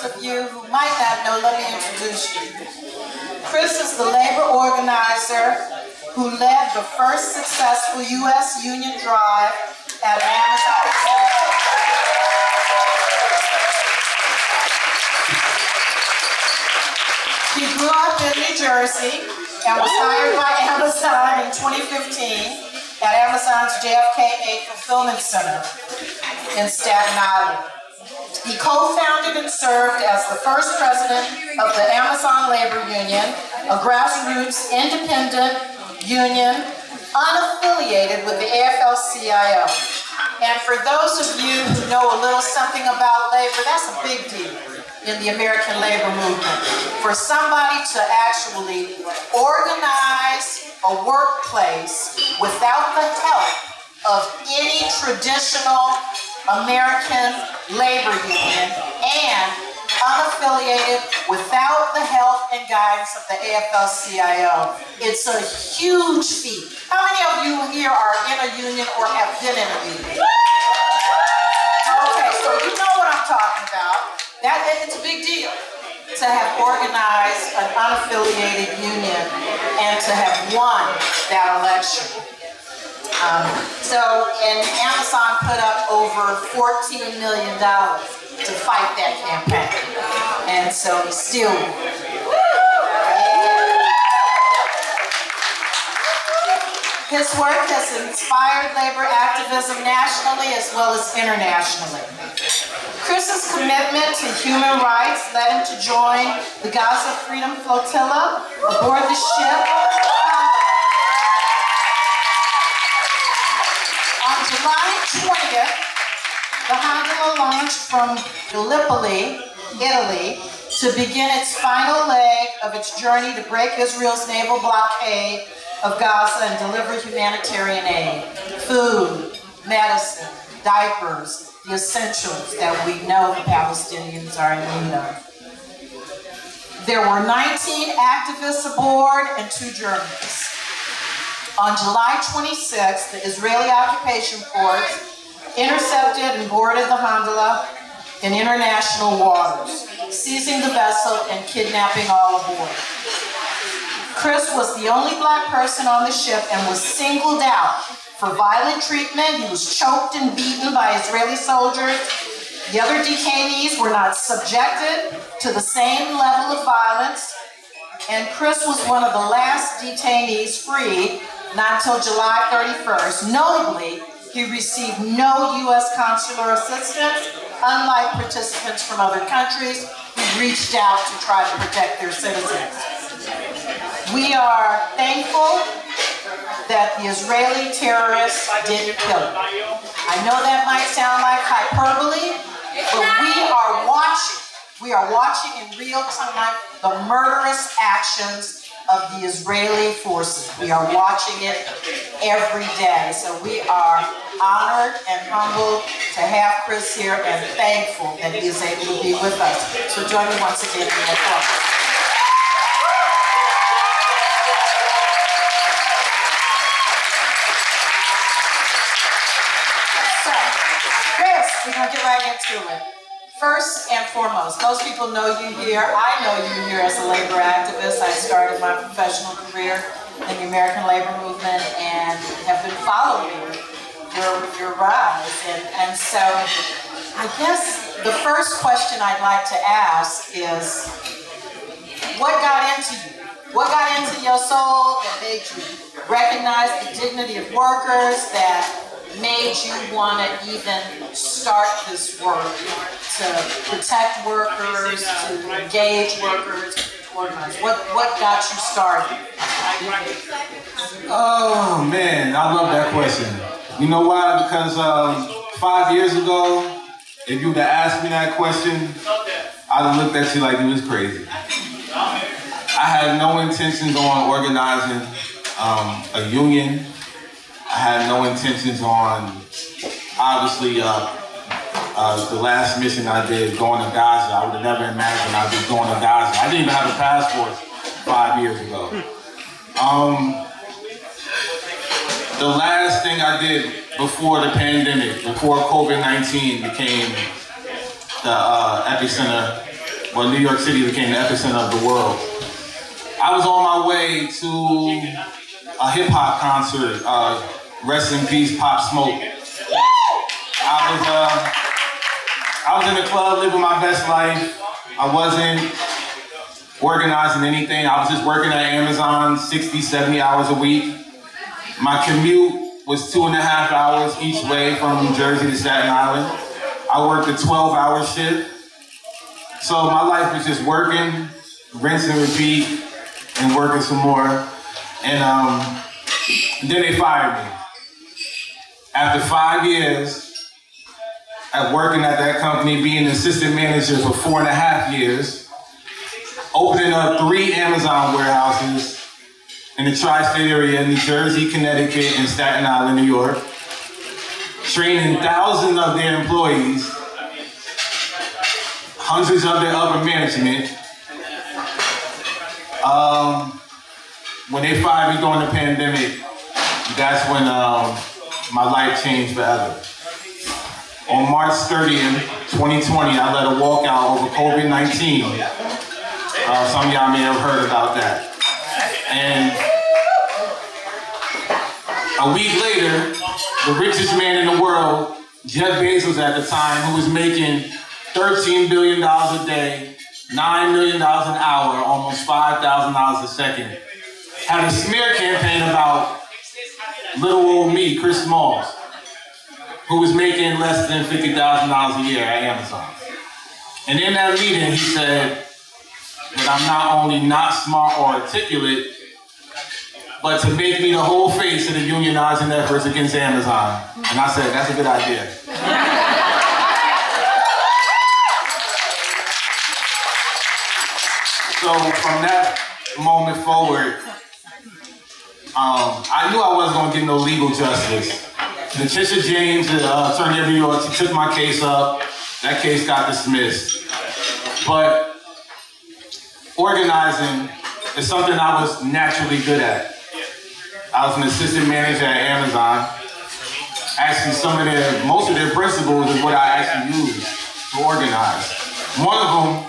those of you who might not know, let me introduce you. Chris is the labor organizer who led the first successful U.S. union drive at Amazon. He grew up in New Jersey and was hired by Amazon in 2015 at Amazon's JFK 8 Fulfillment Center in Staten Island. He co-founded and served as the first president of the Amazon Labor Union, a grassroots independent union unaffiliated with the AFL-CIO. And for those of you who know a little something about labor, that's a big deal in the American labor movement. For somebody to actually organize a workplace without the help of any traditional American labor union and unaffiliated without the help and guidance of the AFL-CIO. It's a huge feat. How many of you here are in a union or have been in a union? Okay, so you know what I'm talking about. It's a big deal to have organized an unaffiliated union and to have won that election. And Amazon put up over $14 million to fight that campaign. And so he still won. His work has inspired labor activism nationally as well as internationally. Chris's commitment to human rights led him to join the Gaza Freedom Flotilla aboard the ship. On July 20th, the gondola launched from Gallipoli, Italy, to begin its final leg of its journey to break Israel's naval blockade of Gaza and deliver humanitarian aid, food, medicine, diapers, the essentials that we know the Palestinians are in need of. There were 19 activists aboard and 2 journalists. On July 26th, the Israeli occupation force intercepted and boarded the gondola in international waters, seizing the vessel and kidnapping all aboard. Chris was the only black person on the ship and was singled out for violent treatment. He was choked and beaten by Israeli soldiers. The other detainees were not subjected to the same level of violence, and Chris was one of the last detainees freed, not until July 31st. Notably, he received no U.S. consular assistance, unlike participants from other countries who reached out to try to protect their citizens. We are thankful that the Israeli terrorists didn't kill him. I know that might sound like hyperbole, but we are watching in real time the murderous actions of the Israeli forces. We are watching it every day. So we are honored and humbled to have Chris here and thankful that he is able to be with us. So join me once again in the applause. So, Chris, we're going to get right into it. First and foremost, most people know you here. I know you here as a labor activist. I started my professional career in the American labor movement and have been following your rise. And so I guess the first question I'd like to ask is, what got into you? What got into your soul that made you recognize the dignity of workers, that made you want to even start this work to protect workers, to engage workers, to organize? What got you started? Oh man, I love that question. You know why? Because 5 years ago, if you would have asked me that question, I'd have looked at you like you was crazy. I had no intentions on organizing a union. I had no intentions on, obviously, the last mission I did, going to Gaza. I would have never imagined I'd be going to Gaza. I didn't even have a passport 5 years ago. The last thing I did before the pandemic, before COVID-19 became the epicenter well, New York City became the epicenter of the world. I was on my way to a hip hop concert, rest in peace, Pop Smoke. I was in the club living my best life. I wasn't organizing anything. I was just working at Amazon 60, 70 hours a week. My commute was 2.5 hours each way from New Jersey to Staten Island. I worked a 12-hour shift. So my life was just working, rinse and repeat, and working some more. And then they fired me. After 5 years at working at that company, being an assistant manager for 4.5 years, opening up 3 Amazon warehouses in the tri-state area, New Jersey, Connecticut, and Staten Island, New York, training thousands of their employees, hundreds of their upper management. When they fired me during the pandemic, that's when my life changed forever. On March 30th, 2020, I led a walkout over COVID-19. Some of y'all may have heard about that. And a week later, the richest man in the world, Jeff Bezos at the time, who was making $13 billion a day, $9 million an hour, almost $5,000 a second, had a smear campaign about little old me, Chris Smalls, who was making less than $50,000 a year at Amazon. And in that meeting, he said that I'm not only not smart or articulate, but to make me the whole face of the unionizing efforts against Amazon. And I said, that's a good idea. So from that moment forward, I knew I wasn't gonna get no legal justice. Letitia James, the attorney of New York, she took my case up. That case got dismissed. But organizing is something I was naturally good at. I was an assistant manager at Amazon. Actually, most of their principles is what I actually use to organize. One of them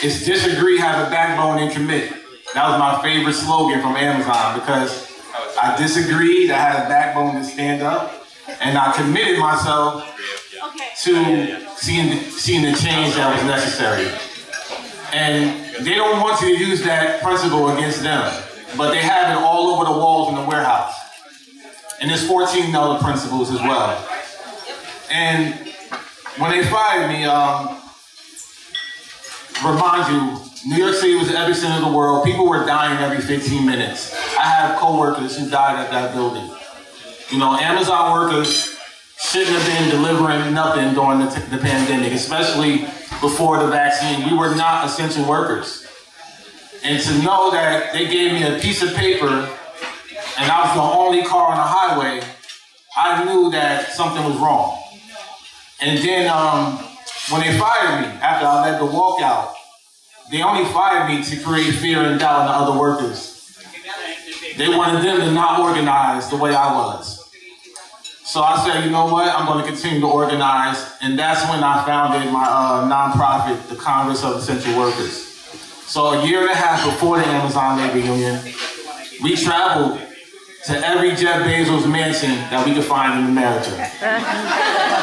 is disagree, have a backbone, and commit. That was my favorite slogan from Amazon because I disagreed, I had a backbone to stand up, and I committed myself to seeing the change that was necessary. And they don't want you to use that principle against them, but they have it all over the walls in the warehouse. And there's 14 other principles as well. And when they fired me, remind you, New York City was the epicenter of the world. People were dying every 15 minutes. I have coworkers who died at that building. You know, Amazon workers shouldn't have been delivering nothing during the pandemic, especially before the vaccine. We were not essential workers. And to know that they gave me a piece of paper and I was the only car on the highway, I knew that something was wrong. And then when they fired me, after I led the walkout, they only fired me to create fear and doubt in the other workers. They wanted them to not organize the way I was. So I said, you know what, I'm going to continue to organize. And that's when I founded my nonprofit, the Congress of Essential Workers. So a year and a half before the Amazon Labor Union, we traveled to every Jeff Bezos mansion that we could find in America.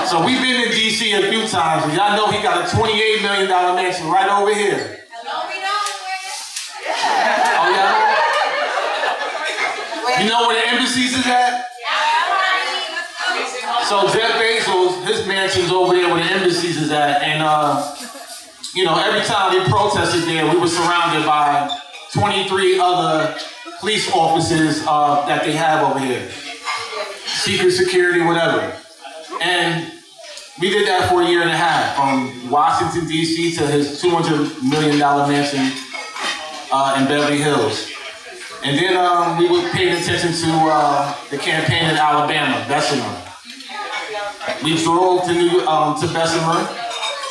So we've been in DC a few times, and y'all know he got a $28 million mansion right over here. Oh, yeah? You know where the embassies is at? So Jeff Bezos, his mansion's over there where the embassies is at, and you know, every time we protested there, we were surrounded by 23 other police officers that they have over here. Secret security, whatever. And we did that for a year and a half, from Washington, D.C. to his $200 million mansion in Beverly Hills. And then we were paying attention to the campaign in Alabama, Bessemer. We drove to Bessemer,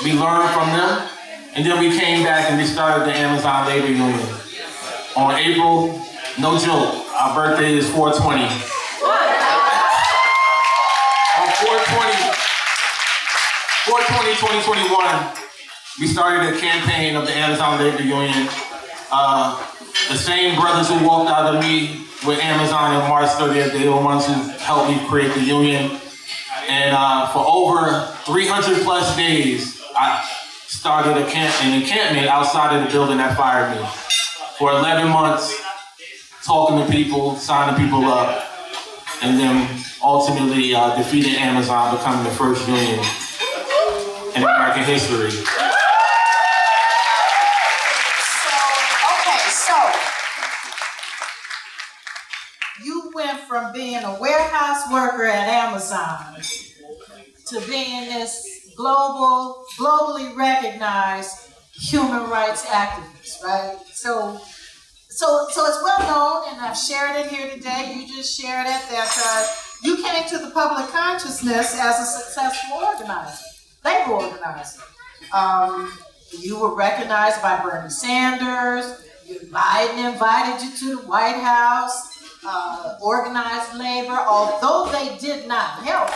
we learned from them, and then we came back and we started the Amazon Labor Union. On April, no joke, our birthday is 4/20. On 4/20, 2021, we started a campaign of the Amazon Labor Union. The same brothers who walked out of me with Amazon on March 30th, they were the ones who helped me create the union. And for over 300 plus days, I started an encampment outside of the building that fired me. For 11 months, talking to people, signing people up, and then ultimately defeating Amazon, becoming the first union in American history. So, you went from being a warehouse worker at Amazon to being this globally recognized human rights activist, right? So it's well known, and I've shared it here today. You just shared it that you came to the public consciousness as a successful organizer, labor organizer. You were recognized by Bernie Sanders. Biden invited you to the White House. Organized labor, although they did not help.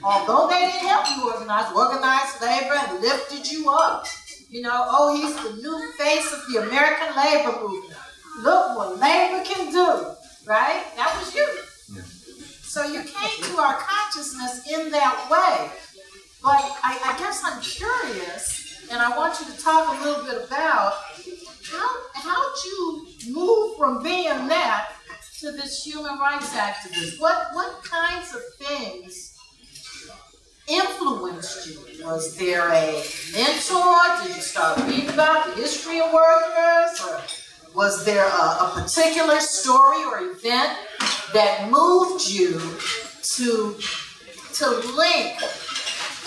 Although they didn't help you organized labor and lifted you up. You know, oh, he's the new face of the American labor movement. Look what labor can do, right? That was you. Yeah. So you came to our consciousness in that way. But I guess I'm curious, and I want you to talk a little bit about how'd you move from being that to this human rights activist? What kinds of things influenced you? Was there a mentor? Did you start reading about the history of workers? Or was there a particular story or event that moved you to link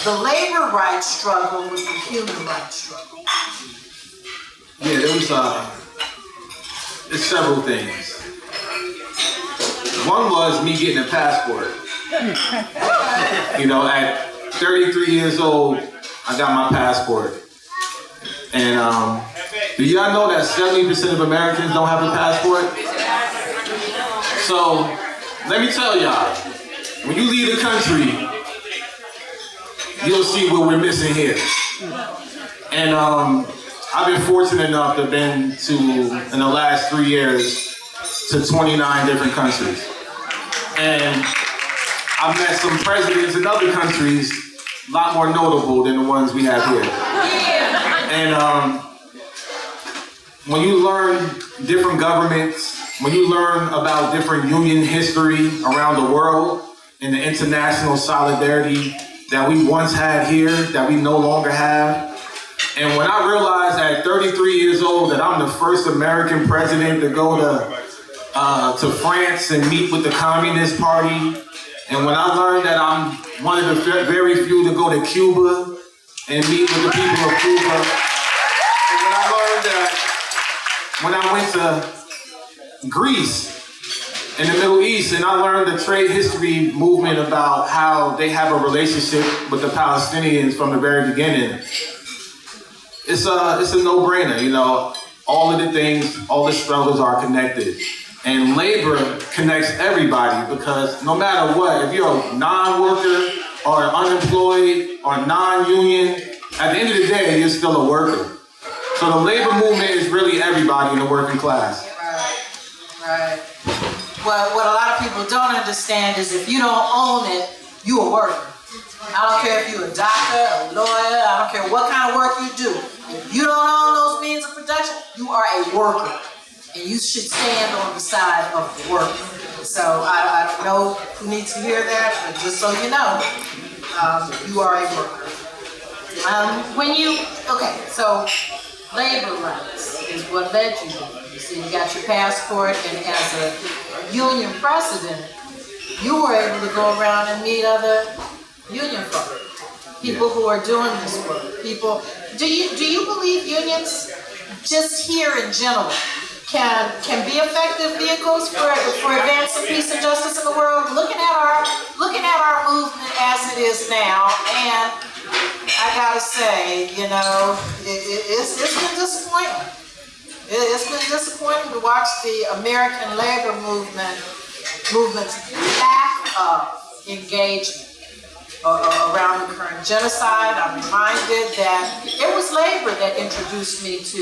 the labor rights struggle with the human rights struggle? Yeah, there was there's several things. One was me getting a passport. You know, at 33 years old, I got my passport. And do y'all know that 70% of Americans don't have a passport? So, let me tell y'all, when you leave the country, you'll see what we're missing here. And I've been fortunate enough to have been to, in the last 3 years, to 29 different countries. And I've met some presidents in other countries a lot more notable than the ones we have here. And when you learn different governments, when you learn about different union history around the world and the international solidarity that we once had here, that we no longer have, and when I realized at 33 years old that I'm the first American president to go to France and meet with the Communist Party, and when I learned that I'm one of the very few to go to Cuba and meet with the people of Cuba, and when I learned that when I went to Greece in the Middle East and I learned the trade history movement about how they have a relationship with the Palestinians from the very beginning, it's a no-brainer, you know. All of the things, all the struggles are connected. And labor connects everybody because no matter what, if you're a non-worker or unemployed or non-union, at the end of the day, you're still a worker. So the labor movement is really everybody in the working class. Right. Well, what a lot of people don't understand is if you don't own it, you're a worker. I don't care if you're a doctor, a lawyer, I don't care what kind of work you do. If you don't own those means of production, you are a worker. And you should stand on the side of the worker. So I don't know who needs to hear that, but just so you know, you are a worker. So labor rights is what led you there. You see, you got your passport, and as a union president, you were able to go around and meet other union folk, people who are doing this work. People, do you believe unions, just here in general, can be effective vehicles for advancing peace and justice in the world? Looking at our movement as it is now, and I gotta say, you know, it's been disappointing. It's been disappointing to watch the American labor movement's lack of engagement. around the current genocide. I'm reminded that it was labor that introduced me to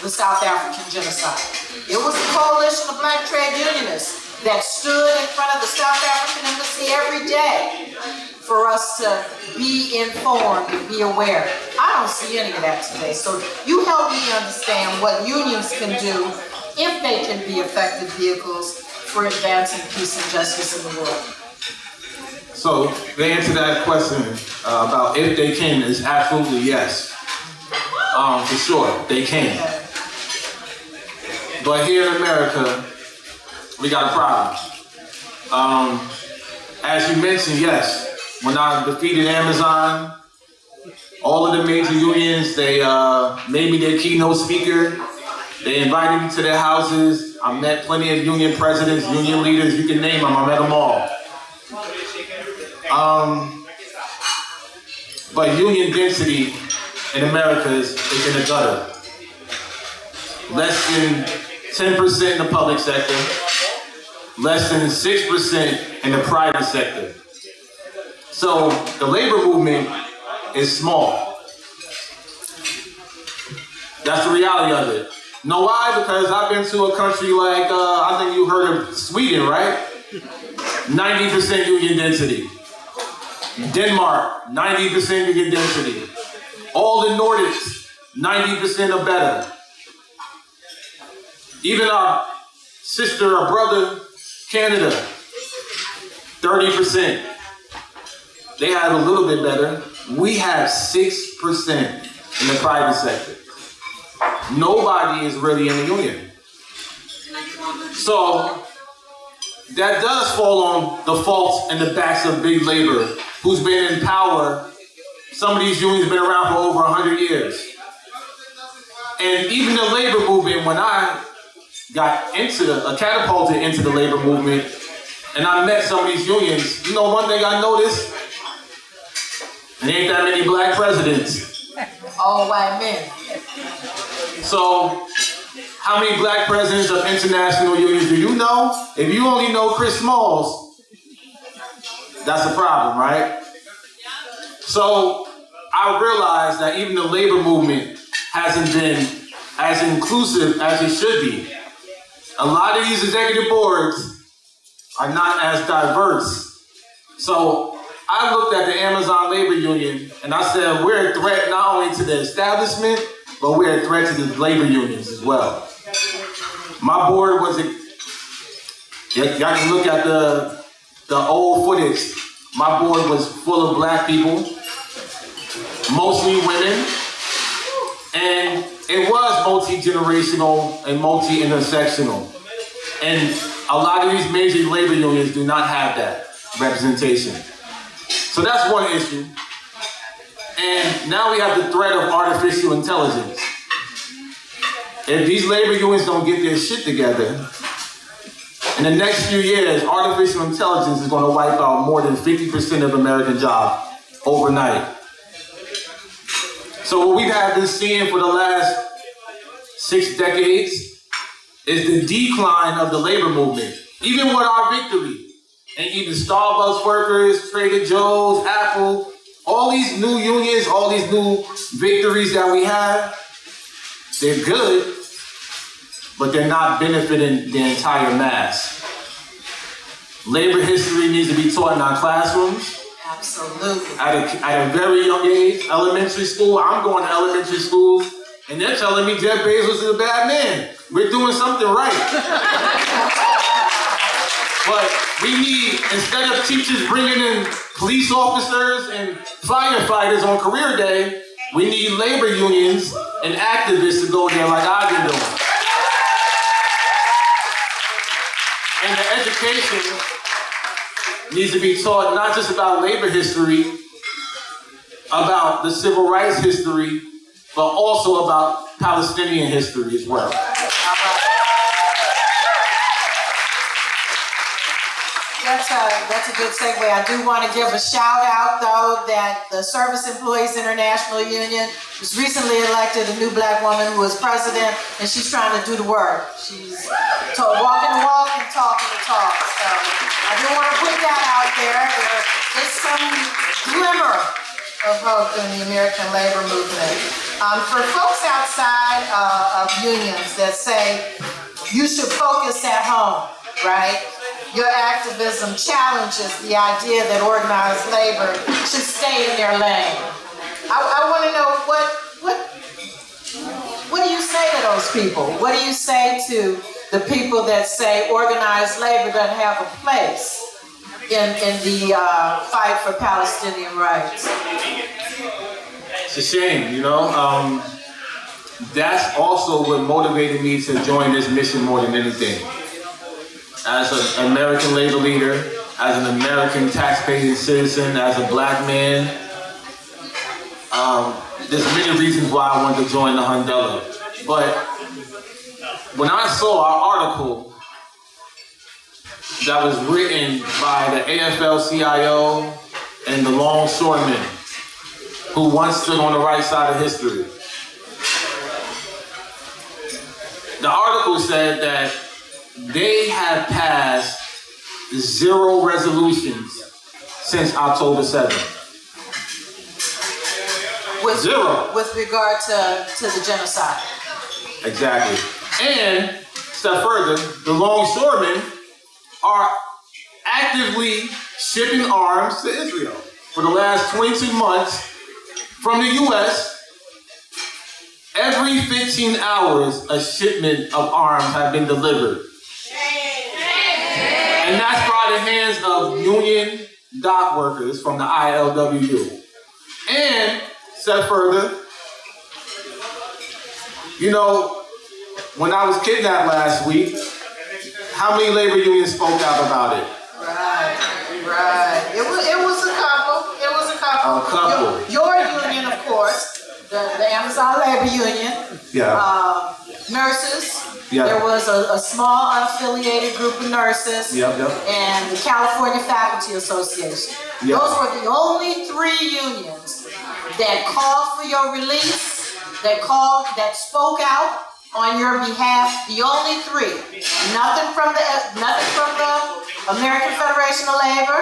the South African genocide. It was a coalition of black trade unionists that stood in front of the South African embassy every day for us to be informed and be aware. I don't see any of that today. So you help me understand what unions can do if they can be effective vehicles for advancing peace and justice in the world. So the answer to that question about if they can is absolutely yes. For sure, they can. But here in America, we got a problem. As you mentioned, yes, when I defeated Amazon, all of the major unions, they made me their keynote speaker. They invited me to their houses. I met plenty of union presidents, union leaders, you can name them, I met them all. But union density in America is in the gutter. Less than 10% in the public sector, less than 6% in the private sector. So the labor movement is small. That's the reality of it. Know why? Because I've been to a country like, I think you heard of Sweden, right? 90% union density. Denmark, 90% union density. All the Nordics, 90% or better. Even our sister or brother, Canada, 30%. They have a little bit better. We have 6% in the private sector. Nobody is really in the union. So that does fall on the faults and the backs of big labor, who's been in power. Some of these unions have been around for over 100 years. And even the labor movement, when I got catapulted into the labor movement, and I met some of these unions, you know one thing I noticed? There ain't that many black presidents. All white men. So, how many black presidents of international unions do you know? If you only know Chris Smalls, that's a problem, right? So, I realized that even the labor movement hasn't been as inclusive as it should be. A lot of these executive boards are not as diverse. So, I looked at the Amazon labor union and I said, we're a threat not only to the establishment, but we're a threat to the labor unions as well. My board was, y'all can look at the old footage. My board was full of black people, mostly women, and it was multi-generational and multi-intersectional. And a lot of these major labor unions do not have that representation. So that's one issue. And now we have the threat of artificial intelligence. If these labor unions don't get their shit together, in the next few years, artificial intelligence is going to wipe out more than 50% of American jobs overnight. So what we have been seeing for the last 6 decades is the decline of the labor movement. Even with our victory, and even Starbucks workers, Trader Joe's, Apple, all these new unions, all these new victories that we have, they're good, but they're not benefiting the entire mass. Labor history needs to be taught in our classrooms. Absolutely. At a very young age, elementary school. I'm going to elementary school, and they're telling me Jeff Bezos is a bad man. We're doing something right. But we need, instead of teachers bringing in police officers and firefighters on career day, we need labor unions and activists to go there like I've been doing. And the education needs to be taught not just about labor history, about the civil rights history, but also about Palestinian history as well. That's a good segue. I do want to give a shout out, though, that the Service Employees International Union was recently elected a new black woman who is president, and she's trying to do the work. She's walking the walk and talking the talk. So I do want to put that out there. There is some glimmer of hope in the American labor movement. For folks outside of unions that say you should focus at home, right? Your activism challenges the idea that organized labor should stay in their lane. I want to know what do you say to those people? What do you say to the people that say organized labor doesn't have a place in the fight for Palestinian rights? It's a shame, you know. That's also what motivated me to join this mission more than anything. As an American labor leader, as an American taxpaying citizen, as a black man, there's many reasons why I wanted to join the Hundela. But when I saw our article that was written by the AFL-CIO and the longshoremen who once stood on the right side of history, the article said that they had passed 0 resolutions since October 7th. Zero. With regard to the genocide. Exactly. And, step further, the longshoremen are actively shipping arms to Israel. For the last 22 months, from the U.S., every 15 hours, a shipment of arms have been delivered. And that's by the hands of union dock workers from the ILWU. And, step further, you know, when I was kidnapped last week, how many labor unions spoke out about it? Right. It was a couple. A couple. Your union, of course, the Amazon Labor Union. Yeah. Nurses. Yeah. There was a small unaffiliated group of nurses. Yep. And the California Faculty Association. Yep. Those were the only 3 unions that called for your release, that spoke out on your behalf. The only 3. Nothing from the American Federation of Labor,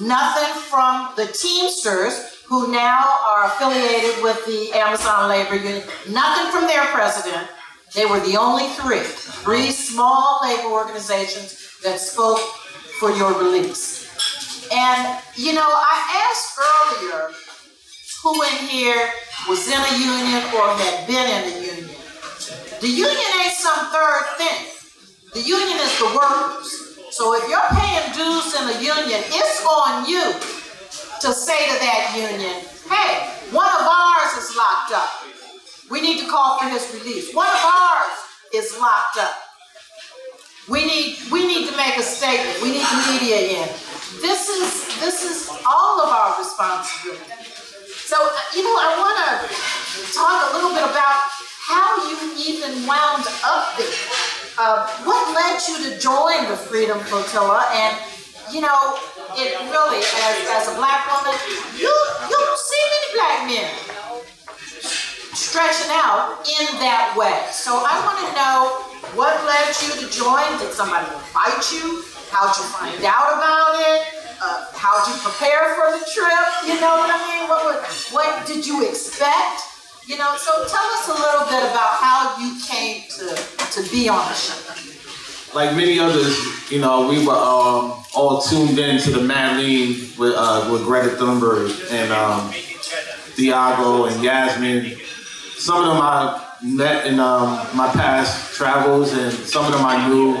nothing from the Teamsters, who now are affiliated with the Amazon Labor Union, nothing from their president. They were the only 3 small labor organizations that spoke for your release. And, you know, I asked earlier who in here was in a union or had been in a union. The union ain't some third thing. The union is the workers. So if you're paying dues in a union, it's on you to say to that union, hey, one of ours is locked up. We need to call for his release. One of ours is locked up. We need to make a statement. We need the media in. This is all of our responsibility. So, you know, I want to talk a little bit about how you even wound up there. What led you to join the Freedom Flotilla? And, you know, it really, as a black woman, you don't see many black men stretching out in that way. So I want to know what led you to join. Did somebody invite you? How'd you find out about it? How'd you prepare for the trip? You know what I mean? What did you expect? You know, so tell us a little bit about how you came to be on the show. Like many others, you know, we were all tuned in to the Mad Lean with Greta Thunberg and Thiago and Yasmin. Some of them I met in my past travels, and some of them I knew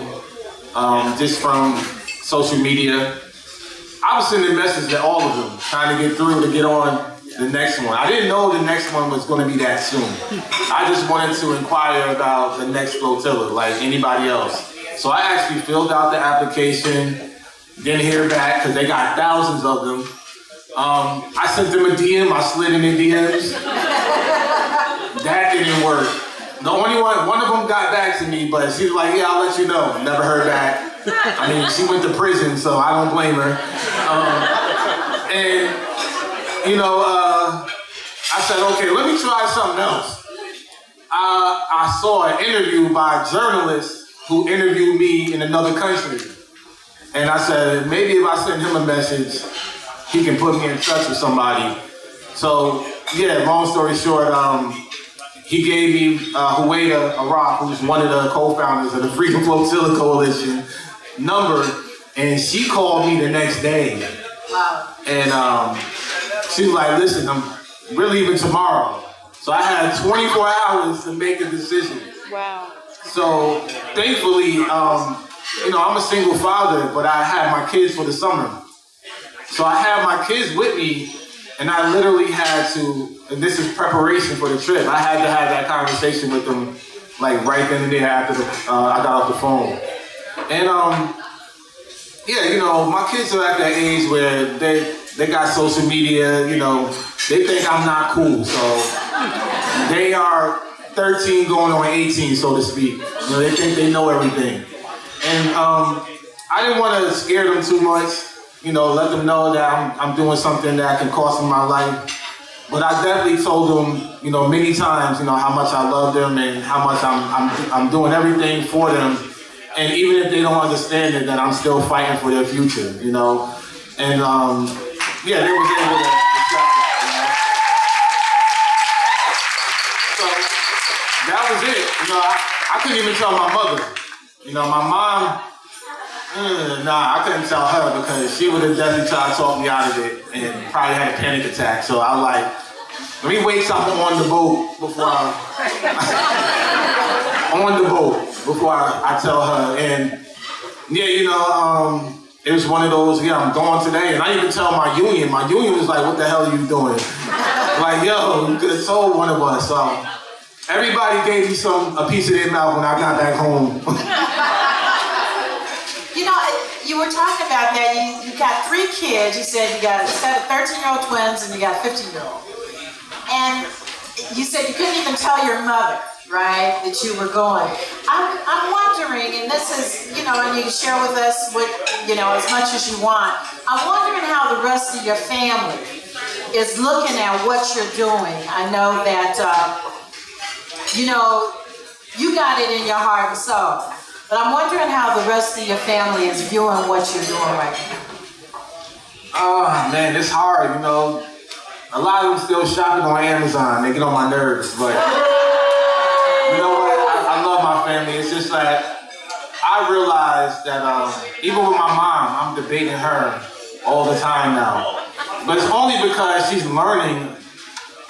just from social media. I was sending messages to all of them, trying to get through to get on the next one. I didn't know the next one was going to be that soon. I just wanted to inquire about the next flotilla, like anybody else. So I actually filled out the application, didn't hear back because they got thousands of them. I sent them a DM, I slid in the DMs. That didn't work. The only one of them got back to me, but she was like, yeah, I'll let you know. Never heard back. I mean, she went to prison, so I don't blame her. And, you know, I said, okay, let me try something else. I saw an interview by a journalist who interviewed me in another country. And I said, maybe if I send him a message, he can put me in touch with somebody. So yeah, long story short, he gave me Hueda Arak, who's one of the co-founders of the Freedom Flotilla Coalition, number, and she called me the next day. Wow. And she was like, listen, we're leaving tomorrow. So I had 24 hours to make a decision. Wow. So thankfully, I'm a single father, but I had my kids for the summer. So I had my kids with me, and I literally had to, and this is preparation for the trip, I had to have that conversation with them, like right then and there after I got off the phone. And my kids are at that age where they got social media, they think I'm not cool. So they are 13 going on 18, so to speak. They think they know everything. And I didn't want to scare them too much, let them know that I'm doing something that can cost them my life. But I definitely told them, many times, how much I love them and how much I'm doing everything for them. And even if they don't understand it, that I'm still fighting for their future, And they was able to accept that, So that was it. I couldn't even tell my mother. My mom, I couldn't tell her because she would have definitely tried to talk me out of it and probably had a panic attack. So I was like, let me wait till I'm on the boat before I tell her. And it was one of those, I'm going today. And I didn't even tell my union. My union was like, what the hell are you doing? Like, yo, you could have told one of us. So everybody gave me a piece of their mouth when I got back home. You were talking about that. You got 3 kids. You said you got a set of 13-year-old twins and you got a 15-year-old. And you said you couldn't even tell your mother, right, that you were going. I'm wondering, and this is, and you can share with us what, as much as you want. I'm wondering how the rest of your family is looking at what you're doing. I know that, you got it in your heart and soul. But I'm wondering how the rest of your family is viewing what you're doing right now. Oh, man, it's hard, A lot of them still shopping on Amazon. They get on my nerves, but you know what? I love my family. It's just like, I realize that even with my mom, I'm debating her all the time now. But it's only because she's learning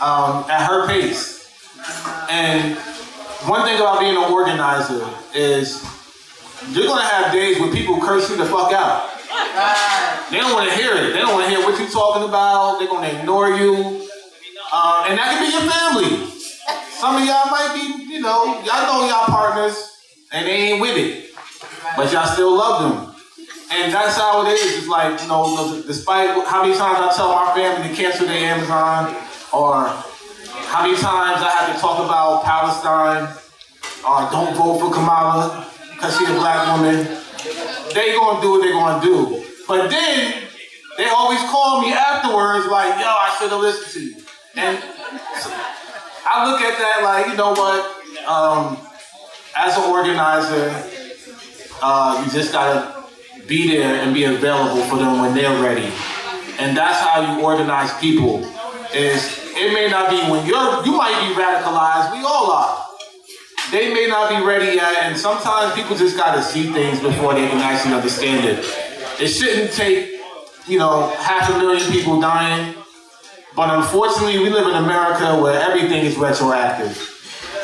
at her pace. And one thing about being an organizer is you're gonna have days when people curse you the fuck out. They don't want to hear it. They don't want to hear what you're talking about. They're gonna ignore you, and that can be your family. Some of y'all might be, y'all know y'all partners, and they ain't with it, but y'all still love them. And that's how it is. It's like, despite how many times I tell my family to cancel their Amazon, or how many times I have to talk about Palestine, or don't vote for Kamala because she's a black woman, they gonna do what they gonna do. But then, they always call me afterwards like, yo, I should have listened to you. And so I look at that like, you know what, as an organizer, you just gotta be there and be available for them when they're ready. And that's how you organize people. It may not be when you might be radicalized, we all are. They may not be ready yet, and sometimes people just gotta see things before they can actually understand it. It shouldn't take, 500,000 people dying, but unfortunately we live in America where everything is retroactive.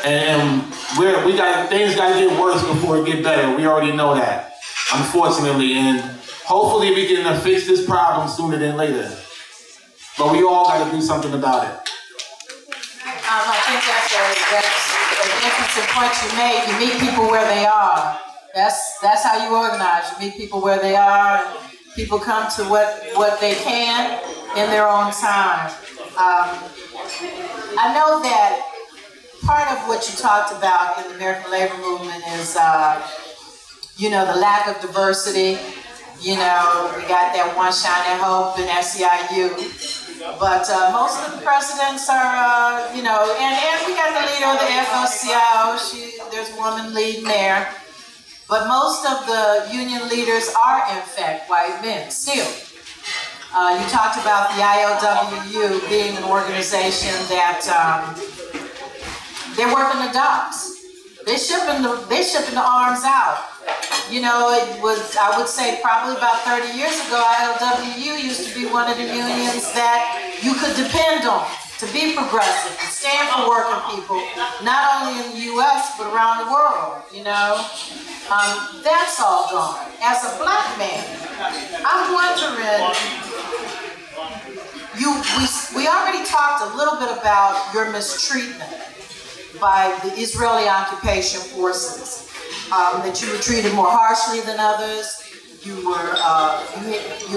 And things gotta get worse before it get better. We already know that, unfortunately, and hopefully we can fix this problem sooner than later. But we all gotta do something about it. I think that's an interesting point you made. You meet people where they are. That's how you organize. You meet people where they are, and people come to what they can in their own time. I know that part of what you talked about in the American labor movement is, the lack of diversity. We got that one shining hope in SEIU. But most of the presidents are, and we got the leader of the FLCIO. There's a woman leading there. But most of the union leaders are, in fact, white men still. You talked about the ILWU being an organization that they're working the docks. They're shipping the arms out. You know, it was, I would say probably about 30 years ago, ILWU used to be one of the unions that you could depend on to be progressive, to stand for working people, not only in the US, but around the world, you know. That's all gone. As a black man, I'm wondering, we already talked a little bit about your mistreatment by the Israeli occupation forces. That you were treated more harshly than others, you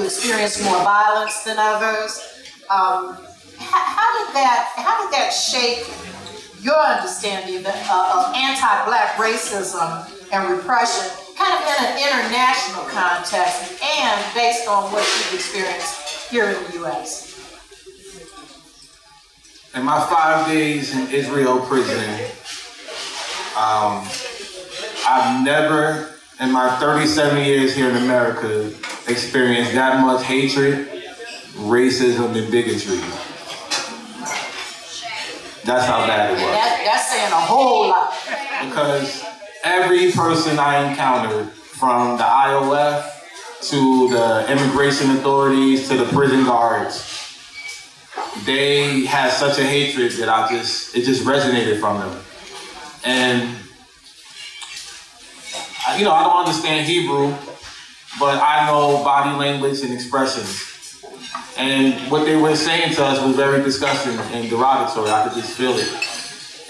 experienced more violence than others. How did that shape your understanding of anti-black racism and repression, kind of in an international context and based on what you've experienced here in the U.S.? In my 5 days in Israel prison, I've never, in my 37 years here in America, experienced that much hatred, racism, and bigotry. That's how bad it was. That's saying a whole lot. Because every person I encountered, from the IOF to the immigration authorities to the prison guards, they had such a hatred that it just resonated from them. And you know, I don't understand Hebrew, but I know body language and expressions. And what they were saying to us was very disgusting and derogatory. I could just feel it.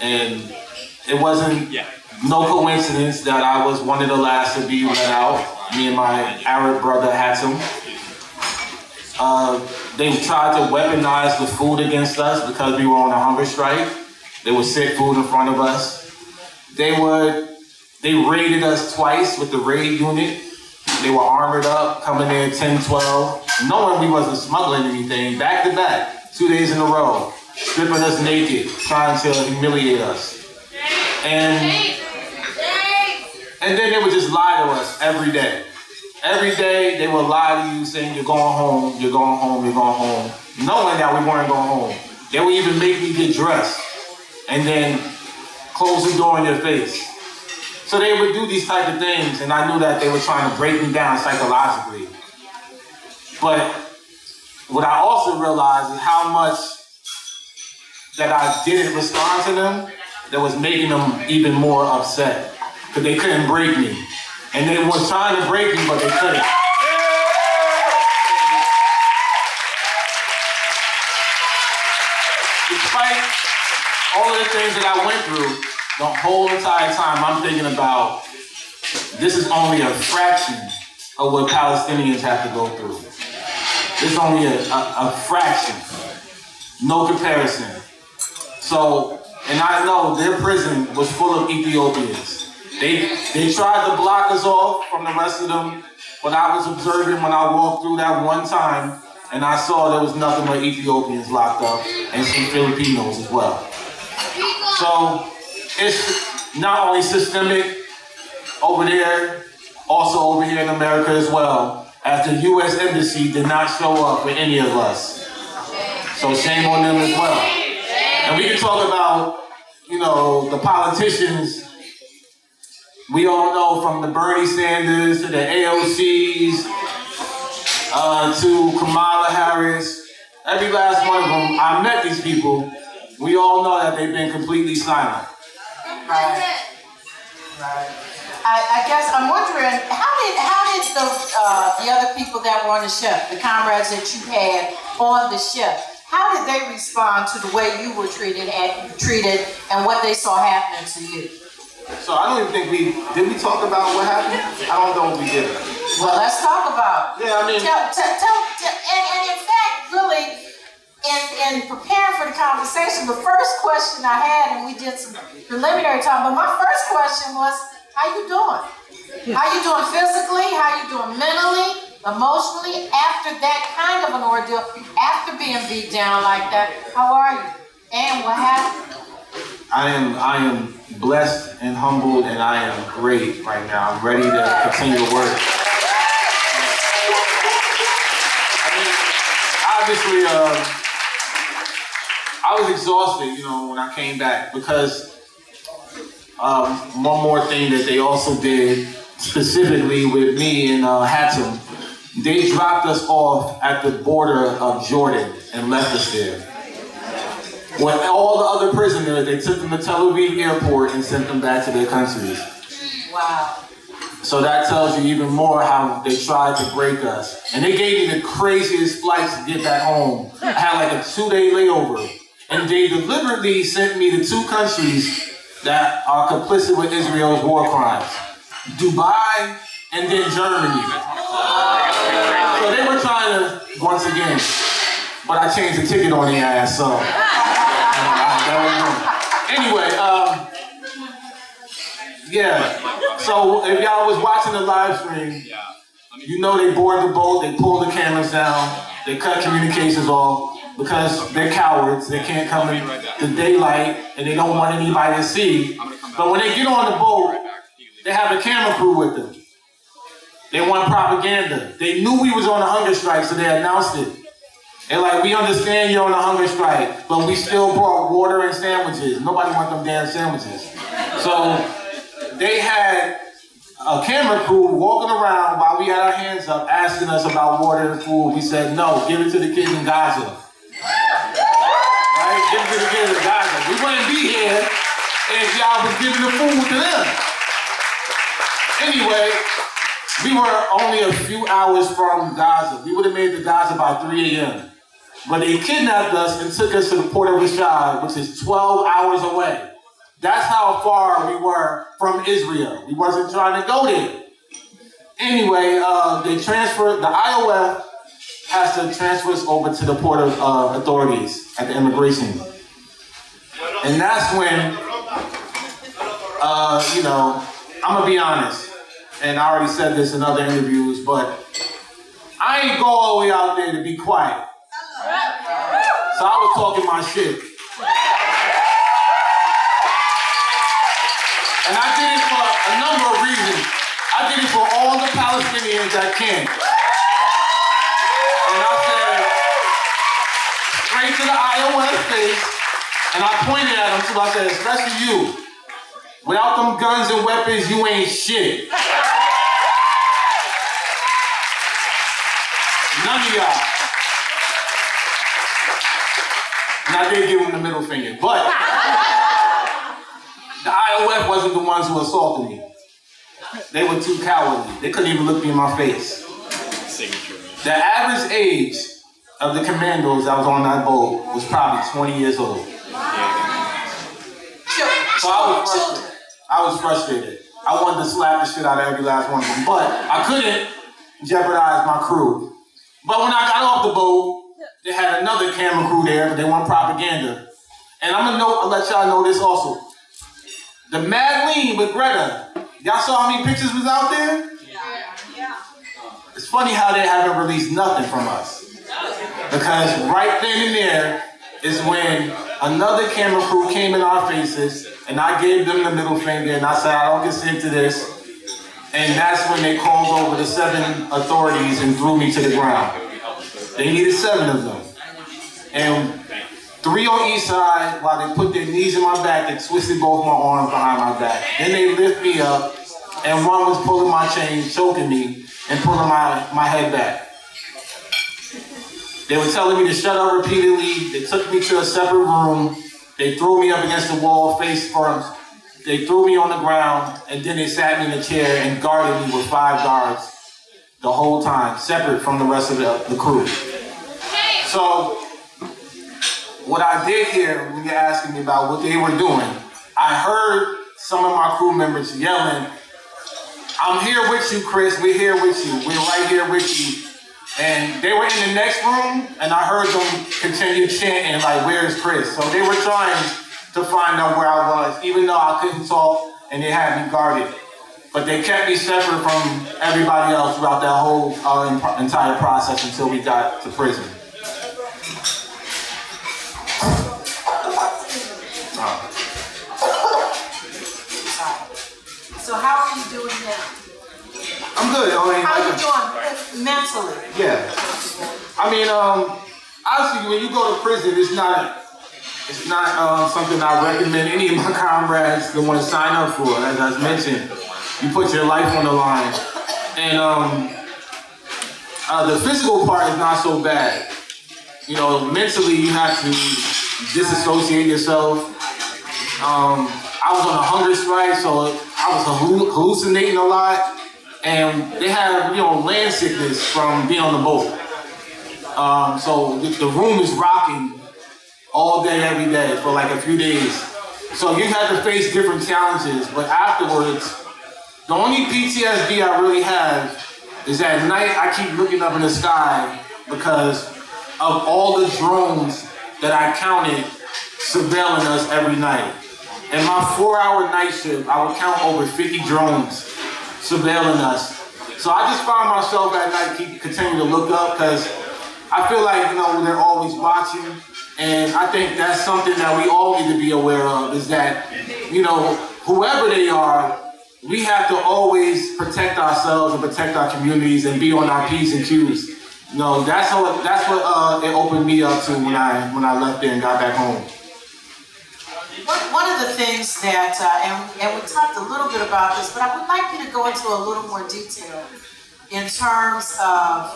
And it wasn't no coincidence that I was one of the last to be let out. Me and my Arab brother had some. They tried to weaponize the food against us because we were on a hunger strike. They would set food in front of us. They raided us twice with the raid unit. They were armored up, coming in 10, 12, knowing we wasn't smuggling anything, back to back, 2 days in a row, stripping us naked, trying to humiliate us. And then they would just lie to us every day. Every day they would lie to you saying, you're going home, you're going home, you're going home, knowing that we weren't going home. They would even make me get dressed and then close the door in your face. So they would do these type of things, and I knew that they were trying to break me down psychologically. But what I also realized is how much that I didn't respond to them that was making them even more upset, because they couldn't break me. And they were trying to break me, but they couldn't. Despite all of the things that I went through, the whole entire time I'm thinking about, this is only a fraction of what Palestinians have to go through. This is only a fraction, no comparison. So, and I know their prison was full of Ethiopians. They tried to block us off from the rest of them, but I was observing when I walked through that one time, and I saw there was nothing but Ethiopians locked up, and some Filipinos as well. So, it's not only systemic over there, also over here in America as well, as the U.S. Embassy did not show up for any of us. So shame on them as well. And we can talk about, you know, the politicians. We all know, from the Bernie Sanders to the AOCs to Kamala Harris, every last one of them, I met these people. We all know that they've been completely silent. Right. I guess I'm wondering, how did the other people that were on the ship, the comrades that you had on the ship, how did they respond to the way you were treated and what they saw happening to you? So I don't even think did we talk about what happened? I don't know if we did. Well, let's talk about it. Yeah, I mean, and in fact, really, in preparing for the conversation, the first question I had, and we did some preliminary time, but my first question was, how you doing? How you doing physically? How you doing mentally, emotionally, after that kind of an ordeal, after being beat down like that? How are you? And what happened? I am blessed and humbled, and I am great right now. I'm ready to continue to work. obviously, I was exhausted, when I came back because one more thing that they also did, specifically with me and Hatem, they dropped us off at the border of Jordan and left us there. When all the other prisoners, they took them to Tel Aviv airport and sent them back to their countries. Wow. So that tells you even more how they tried to break us. And they gave me the craziest flights to get back home. I had like a 2-day layover. And they deliberately sent me to 2 countries that are complicit with Israel's war crimes. Dubai and then Germany. So they were trying to, once again, but I changed the ticket on the ass, so. Anyway, yeah. So if y'all was watching the live stream, you know they board the boat, they pull the cameras down, they cut communications off because they're cowards. They can't come in the daylight and they don't want anybody to see. But when they get on the boat, they have a camera crew with them. They want propaganda. They knew we was on a hunger strike, so they announced it. They're like, we understand you're on a hunger strike, but we still brought water and sandwiches. Nobody want them damn sandwiches. So they had a camera crew walking around while we had our hands up, asking us about water and food. We said, no, give it to the kids in Gaza. Right? Give it to the kids in Gaza. We wouldn't be here if y'all was giving the food to them. Anyway, we were only a few hours from Gaza. We would have made it to Gaza by 3 a.m. But they kidnapped us and took us to the port of Rashad, which is 12 hours away. That's how far we were from Israel. We wasn't trying to go there. Anyway, they transferred, the IOF has to transfer us over to the port of authorities at the immigration. And that's when, I'm gonna be honest, and I already said this in other interviews, but I ain't go all the way out there to be quiet. So I was talking my shit. And I did it for a number of reasons. I did it for all the Palestinians that can. And I said, straight to the IOS face, and I pointed at them too. I said, especially you. Without them guns and weapons, you ain't shit. None of y'all. And I did give them the middle finger, but the IOF wasn't the ones who assaulted me. They were too cowardly. They couldn't even look me in my face. The average age of the commandos that was on that boat was probably 20 years old. So I was frustrated. I wanted to slap the shit out of every last one of them, but I couldn't jeopardize my crew. But when I got off the boat, they had another camera crew there, but they want propaganda. And I'll let y'all know this also. The Mad Lean with Greta. Y'all saw how many pictures was out there? Yeah. It's funny how they haven't released nothing from us. Because right then and there is when another camera crew came in our faces and I gave them the middle finger and I said, I don't consent to this. And that's when they called over the 7 authorities and threw me to the ground. They needed 7 of them. And 3 on each side, while they put their knees in my back, they twisted both my arms behind my back. Then they lift me up, and one was pulling my chain, choking me, and pulling my head back. They were telling me to shut up repeatedly. They took me to a separate room. They threw me up against the wall, face first. They threw me on the ground, and then they sat me in a chair and guarded me with 5 guards the whole time, separate from the rest of the crew. So, what I did here, when you're asking me about what they were doing, I heard some of my crew members yelling, I'm here with you, Chris, we're here with you, we're right here with you. And they were in the next room, and I heard them continue chanting, like, where's Chris? So they were trying to find out where I was, even though I couldn't talk, and they had me guarded. But they kept me separate from everybody else throughout that whole entire process until we got to prison. So how are you doing now? I'm good. How are you doing mentally? Yeah. I Honestly, when you go to prison, it's not something I recommend any of my comrades to want to sign up for. As I mentioned, you put your life on the line. And the physical part is not so bad. You know, mentally you have to disassociate yourself. I was on a hunger strike, so I was hallucinating a lot. And they had, land sickness from being on the boat. So the room is rocking all day, every day for like a few days. So you had to face different challenges, but afterwards, the only PTSD I really have is at night I keep looking up in the sky because of all the drones that I counted surveilling us every night. In my 4-hour night shift, I would count over 50 drones surveilling us. So I just found myself at night continuing to look up because I feel like, they're always watching. And I think that's something that we all need to be aware of is that, whoever they are, we have to always protect ourselves and protect our communities and be on our P's and Q's. That's what it opened me up to when I left there and got back home. One of the things that, and we talked a little bit about this, but I would like you to go into a little more detail in terms of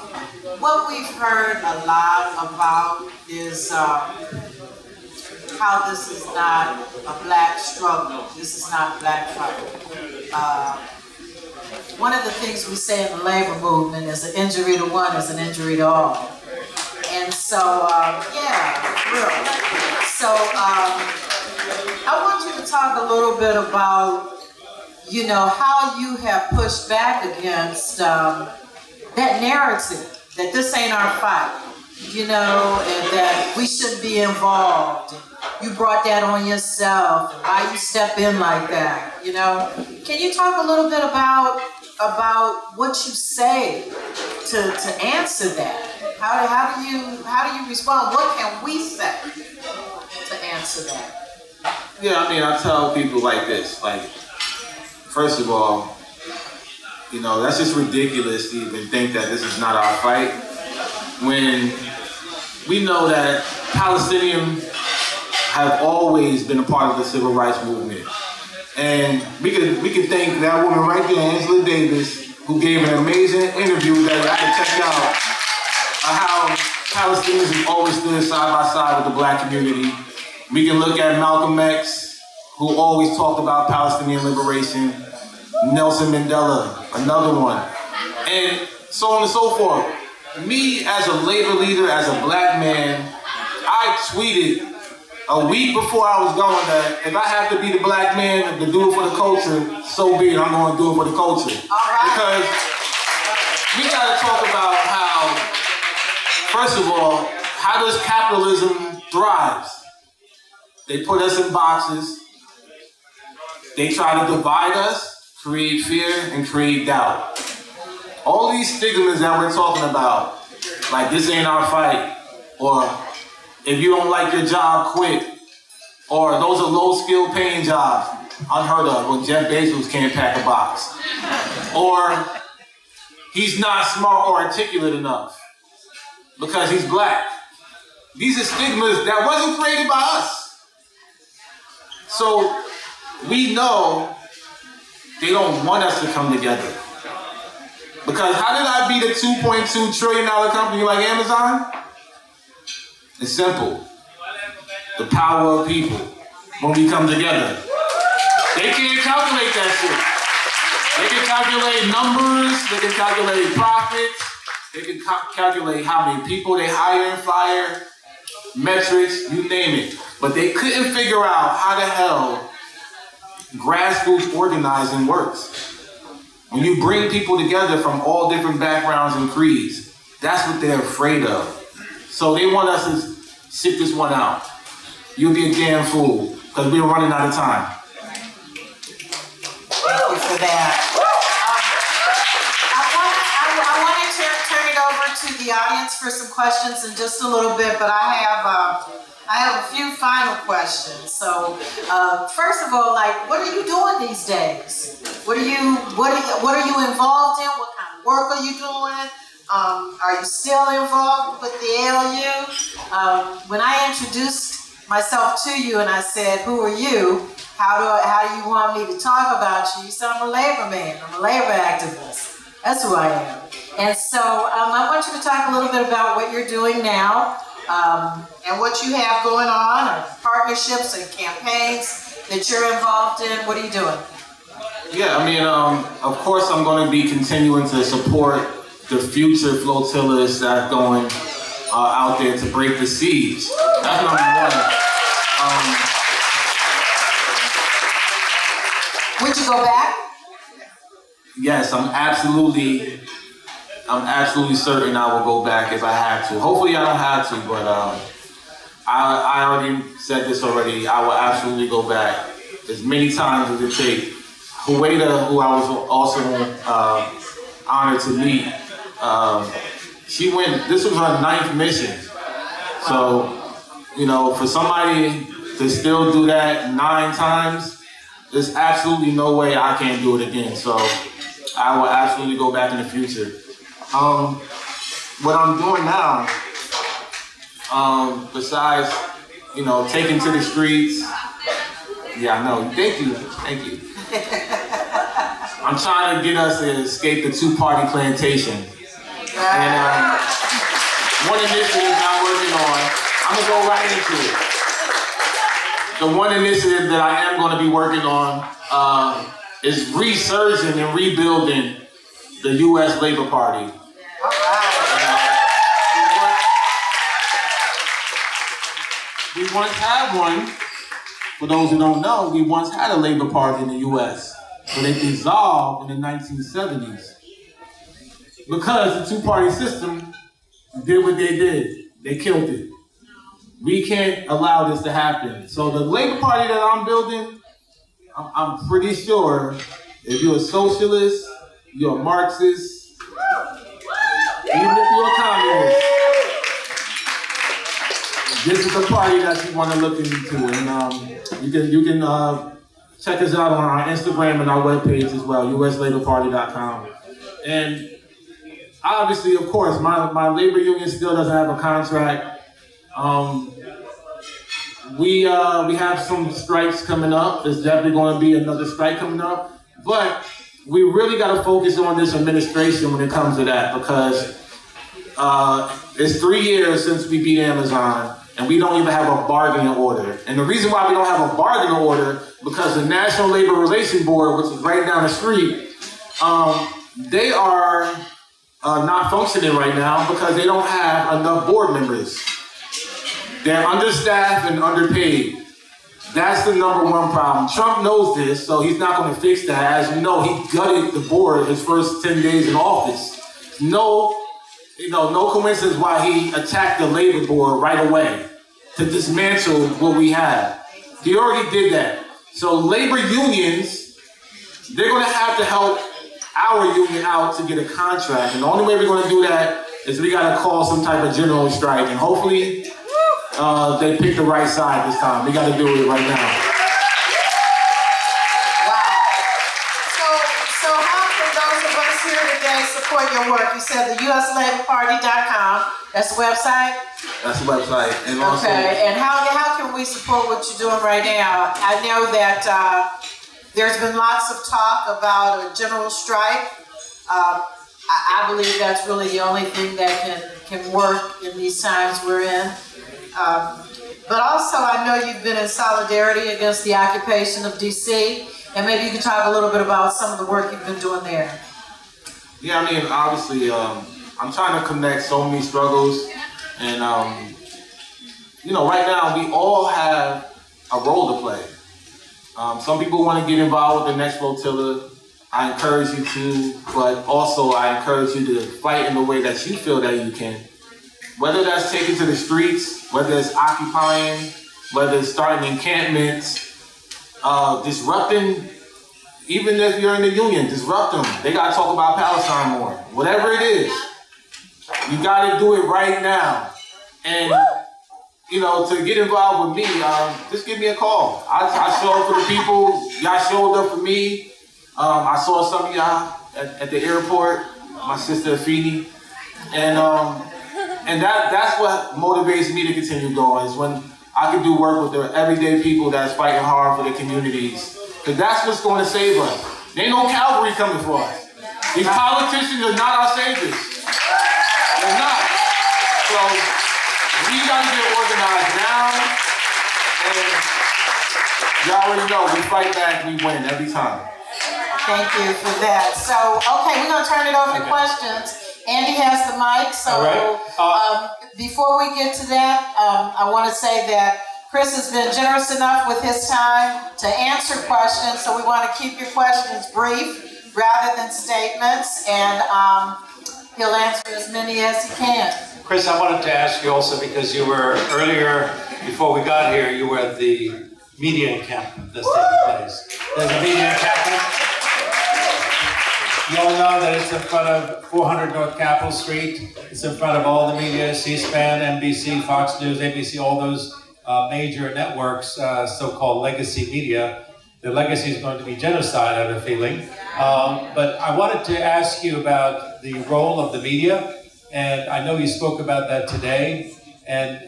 what we've heard a lot about is how this is not a black struggle. This is not black fight. One of the things we say in the labor movement is an injury to one is an injury to all. And so, really. So, I want you to talk a little bit about, how you have pushed back against that narrative that this ain't our fight, and that we shouldn't be involved. You brought that on yourself. Why you step in like that? Can you talk a little bit about what you say to answer that? How do you respond? What can we say to answer that? Yeah, I tell people like this, first of all, that's just ridiculous to even think that this is not our fight when we know that Palestinians have always been a part of the civil rights movement. And we can thank that woman right there, Angela Davis, who gave an amazing interview that I can check out of how Palestinians have always stood side by side with the black community. We can look at Malcolm X, who always talked about Palestinian liberation. Nelson Mandela, another one. And so on and so forth. Me, as a labor leader, as a black man, I tweeted a week before I was going that if I have to be the black man to do it for the culture, so be it, I'm going to do it for the culture. Because we got to talk about how, first of all, how does capitalism thrive? They put us in boxes. They try to divide us, create fear, and create doubt. All these stigmas that we're talking about, like this ain't our fight, or if you don't like your job, quit, or those are low-skill paying jobs, unheard of, when Jeff Bezos can't pack a box, or he's not smart or articulate enough because he's black. These are stigmas that wasn't created by us. So we know they don't want us to come together. Because how did I beat a $2.2 trillion company like Amazon? It's simple. The power of people when we come together. They can't calculate that shit. They can calculate numbers, they can calculate profits, they can calculate how many people they hire and fire, metrics, you name it. But they couldn't figure out how the hell grassroots organizing works. When you bring people together from all different backgrounds and creeds, that's what they're afraid of. So they want us to sit this one out. You'll be a damn fool, because we're running out of time. Thank you for that. I wanted to turn it over to the audience for some questions in just a little bit, but I have a few final questions. So, first of all, what are you doing these days? What are you involved in? What kind of work are you doing? Are you still involved with the ALU? When I introduced myself to you and I said, who are you? How do you want me to talk about you? You said, I'm a labor man. I'm a labor activist. That's who I am. And so I want you to talk a little bit about what you're doing now and what you have going on, or partnerships and campaigns that you're involved in. What are you doing? Yeah, I mean, of course I'm going to be continuing to support the future flotillas that are going out there to break the siege. That's number one. Would you go back? Yes, I'm absolutely certain I will go back if I have to. Hopefully I don't have to, but I already said this already. I will absolutely go back as many times as it takes. Huwaida, who I was also honored to meet, she went, this was her 9th mission. So, you know, for somebody to still do that 9 times, there's absolutely no way I can't do it again. So I will absolutely go back in the future. What I'm doing now, besides, you know, taking to the streets, yeah, I know, thank you. I'm trying to get us to escape the 2-party plantation. And one initiative I'm working on, I'm gonna go right into it. The one initiative that I am gonna be working on is resurging and rebuilding the U.S. Labor Party. We once had one. For those who don't know, we once had a Labor Party in the U.S., but it dissolved in the 1970s. Because the 2-party system did what they did. They killed it. We can't allow this to happen. So the Labor Party that I'm building, I'm pretty sure if you're a socialist, you're a Marxist, even if you're a communist, this is the party that you want to look into. And you can check us out on our Instagram and our webpage as well, uslaborparty.com. And obviously, of course, my labor union still doesn't have a contract. We have some strikes coming up. There's definitely going to be another strike coming up. But we really got to focus on this administration when it comes to that, because it's 3 years since we beat Amazon, and we don't even have a bargaining order. And the reason why we don't have a bargaining order, because the National Labor Relations Board, which is right down the street, they are not functioning right now because they don't have enough board members. They're understaffed and underpaid. That's the number one problem. Trump knows this, so he's not going to fix that. As you know, he gutted the board his first 10 days in office. No coincidence why he attacked the labor board right away to dismantle what we have. He already did that. So labor unions, they're going to have to help our union out to get a contract. And the only way we're going to do that is we got to call some type of general strike. And hopefully they pick the right side this time. We got to do it right now. Wow. So how can those of us here today support your work? You said the uslaborparty.com. That's the website? That's the website. And also, okay. And how can we support what you're doing right now? I know that there's been lots of talk about a general strike. I believe that's really the only thing that can work in these times we're in. But also, I know you've been in solidarity against the occupation of D.C., and maybe you can talk a little bit about some of the work you've been doing there. Yeah, I mean, obviously, I'm trying to connect so many struggles, and right now we all have a role to play. Some people want to get involved with the next flotilla. I encourage you to, but also I encourage you to fight in the way that you feel that you can. Whether that's taking to the streets, whether it's occupying, whether it's starting encampments, disrupting, even if you're in the union, disrupt them. They got to talk about Palestine more. Whatever it is, you got to do it right now. And, to get involved with me, just give me a call. I show up for the people. Y'all showed up for me. I saw some of y'all at the airport, my sister Afeni. And And that's what motivates me to continue going, is when I can do work with the everyday people that's fighting hard for their communities. Because that's what's going to save us. There ain't no cavalry coming for us. These politicians are not our saviors. They're not. So we got to get organized now. And y'all already know, we fight back, we win every time. Thank you for that. So, okay, we're going to turn it over to questions. Andy has the mic, so before we get to that, I want to say that Chris has been generous enough with his time to answer questions, so we want to keep your questions brief rather than statements, and he'll answer as many as he can. Chris, I wanted to ask you also, because you were earlier, before we got here, you were at the media encampment that's taking place. There's a media encampment. You all know that it's in front of 400 North Capitol Street. It's in front of all the media, C-SPAN, NBC, Fox News, ABC, all those major networks, so-called legacy media. The legacy is going to be genocide, I have a feeling. But I wanted to ask you about the role of the media, and I know you spoke about that today, and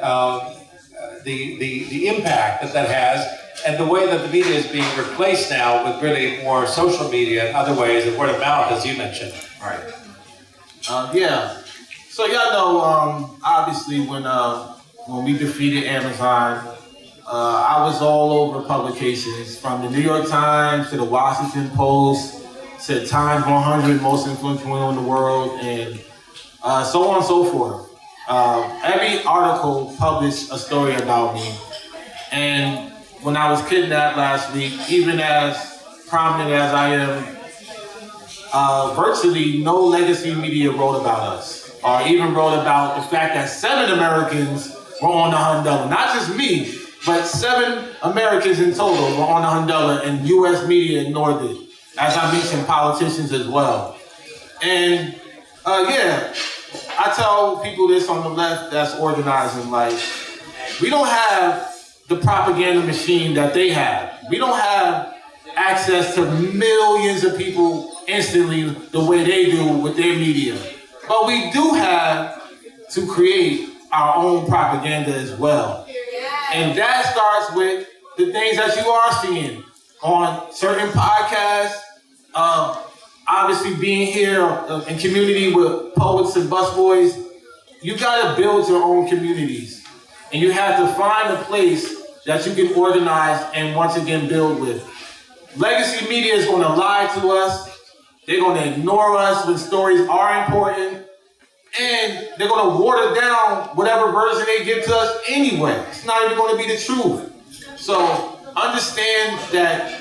the impact that has, and the way that the media is being replaced now with really more social media and other ways, and word of mouth, as you mentioned. Right. Yeah. So y'all know, obviously, when we defeated Amazon, I was all over publications, from the New York Times to the Washington Post to Times 100 most influential women in the world, and so on and so forth. Every article published a story about me. And when I was kidnapped last week, even as prominent as I am, virtually no legacy media wrote about us, or even wrote about the fact that 7 Americans were on the $100. Not just me, but 7 Americans in total were on the $100, and U.S. media ignored it, as I mentioned, politicians as well. And yeah, I tell people this on the left that's organizing, like, we don't have the propaganda machine that they have. We don't have access to millions of people instantly the way they do with their media. But we do have to create our own propaganda as well. And that starts with the things that you are seeing on certain podcasts, obviously being here in community with poets and busboys. You gotta build your own communities. And you have to find a place that you can organize and once again build with. Legacy media is gonna lie to us. They're gonna ignore us when stories are important. And they're gonna water down whatever version they give to us anyway. It's not even gonna be the truth. So understand that,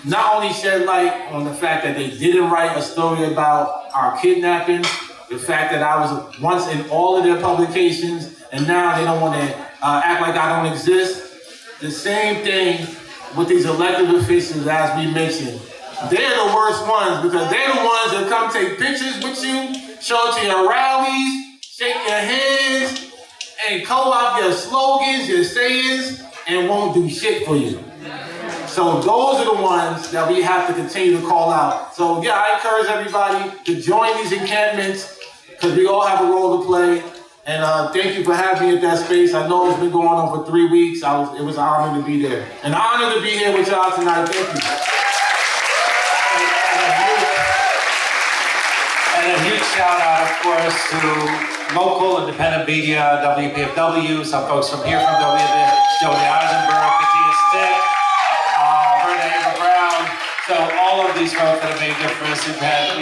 not only shed light on the fact that they didn't write a story about our kidnapping, the fact that I was once in all of their publications, and now they don't want to act like I don't exist. The same thing with these elected officials, as we mentioned. They're the worst ones, because they're the ones that come take pictures with you, show up to your rallies, shake your hands, and co-opt your slogans, your sayings, and won't do shit for you. So those are the ones that we have to continue to call out. So yeah, I encourage everybody to join these encampments, because we all have a role to play. And thank you for having me at that space. I know it's been going on for 3 weeks. It was an honor to be there. An honor to be here with y'all tonight. Thank you. And a huge shout out, of course, to local independent media, WBFW, some folks from here from WBFW, Joey Eisenberg, Katia Stick, so all of these folks that have made a difference. We've had,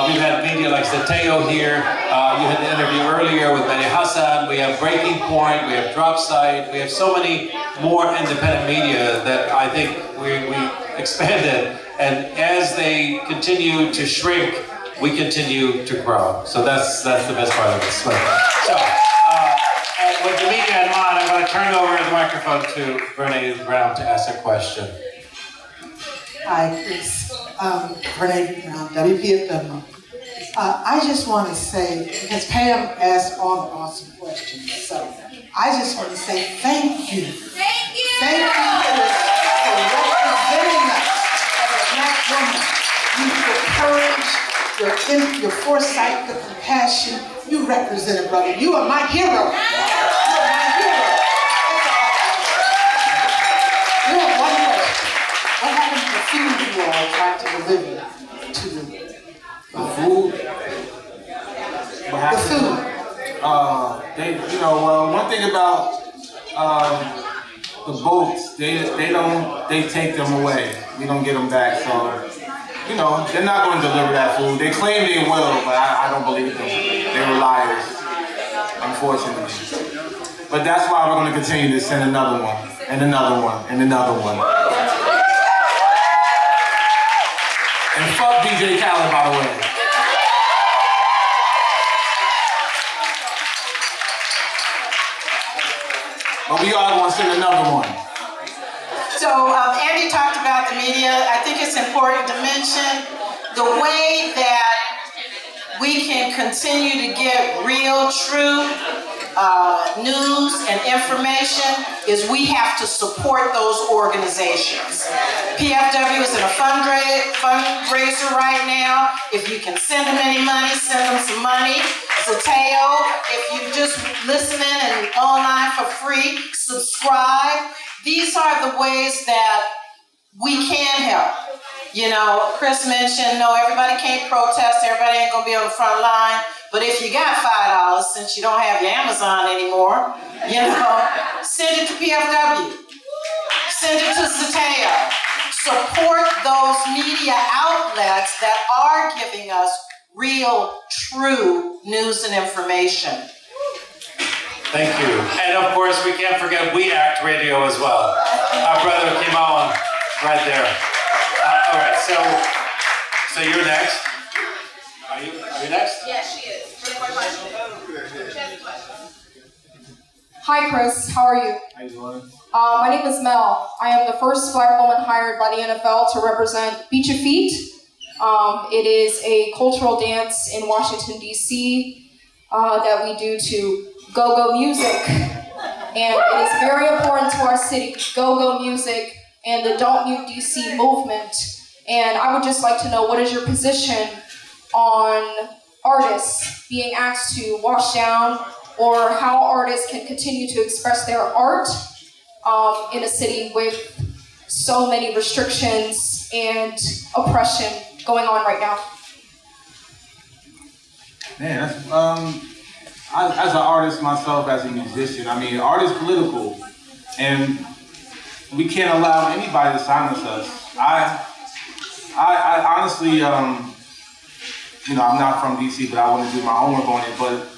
we've had media like Zeteo here. You had the interview earlier with Mehdi Hassan. We have Breaking Point. We have Drop Site. We have so many more independent media that I think we expanded. And as they continue to shrink, we continue to grow. So that's the best part of this. So with the media in mind, I'm going to turn over the microphone to Brene Brown to ask a question. Hi, Chris. Renee Brown, WBFW. I just want to say, because Pam asked all the awesome questions, so I just want to say thank you. Thank you! Thank you for representing us as a Black woman. You put courage your foresight, the compassion. You represent it, brother. You are my hero. You are my hero. You have one question. What happened to the food you all tried to deliver to them? The food? What The happened? food. One thing about the boats, they take them away. We don't get them back, so they're not going to deliver that food. They claim they will, but I don't believe them. They were liars, unfortunately. But that's why we're going to continue to send another one, and another one, and another one. And fuck DJ Khaled, by the way. But we are going to send another one. So Andy talked about the media. I think it's important to mention the way that we can continue to get real, true news and information is we have to support those organizations. PFW is in a fundraiser right now. If you can send them any money, send them some money. Zateo, if you just listening and online for free, subscribe. These are the ways that we can help. Chris mentioned, no, everybody can't protest, everybody ain't gonna be on the front line, but if you got $5, since you don't have your Amazon anymore, send it to PFW, send it to Zateo. Support those media outlets that are giving us real, true news and information. Thank you. And of course, we can't forget We Act Radio as well. Our brother Kimon, right there. All right, so you're next. Are you next? Yes, she is. Hi, Chris. How are you? How you doing? My name is Mel. I am the first Black woman hired by the NFL to represent Beat Your Feet. It is a cultural dance in Washington, D.C. That we do to go-go music. And it is very important to our city, go-go music and the Don't Mute D.C. movement. And I would just like to know, what is your position on artists being asked to wash down, or how artists can continue to express their art in a city with so many restrictions and oppression going on right now? Man, that's, as an artist myself, as a musician, art is political, and we can't allow anybody to silence us. I honestly, I'm not from DC, but I want to do my homework on it, but